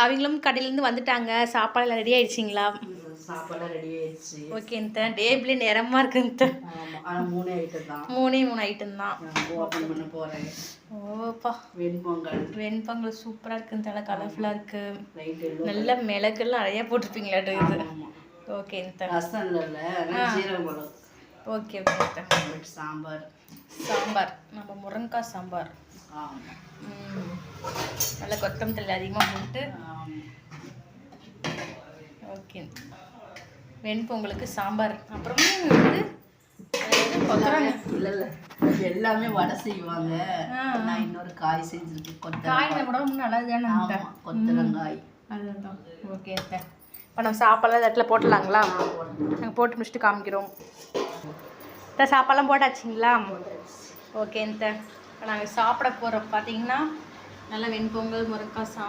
அவங்களும் கடையிலேருந்து வந்துட்டாங்க. சாப்பாடுலாம் ரெடி ஆயிடுச்சிங்களா? சாப்பாடுலாம் ரெடி ஆயிடுச்சு. ஓகே டேபிளே நேரமாக இருக்குங்க. ஆமாம், ஆனால் 3 ஐட்டம் தான். 3 ஐட்டம் தான் ஓப்பன் பண்ண போகிறேன். ஓப்பா, வெண்பொங்கல் சூப்பராக இருக்குங்க. தலை கலர்ஃபுல்லாக இருக்குது. நல்ல மிளகுலாம் நிறையா போட்டிருப்பீங்களா? ஓகே ரசம் இல்லை, ஜீரக மிளகு. Okay okay. சாம்பார் நம்ம முருங்கைக்காய் சாம்பார். நல்லா கொத்தமல்லி அதிகமாக போட்டு. ஓகே, வெண்பொங்கலுக்கு சாம்பார். அப்புறமா வந்து இல்லை எல்லாமே வடை செய்வாங்க. நான் இன்னொரு காய் செஞ்சுருக்கேன். காய் கூட நல்லா தானே, கொத்தரங்காய். அதுதான். ஓகே, இப்போ நம்ம சாப்பாடுலாம் இடத்துல போட்டலாங்களா? நாங்கள் போட்டு முடிச்சுட்டு காமிக்கிறோம். சாப்பாடுலாம் போட்டாச்சுங்களா? ஓகே இப்போ நாங்கள் சாப்பிட போகிறோம். பார்த்தீங்கன்னா நல்லா வெண்பொங்கல், முருங்கைக்காய் சாம்பார்.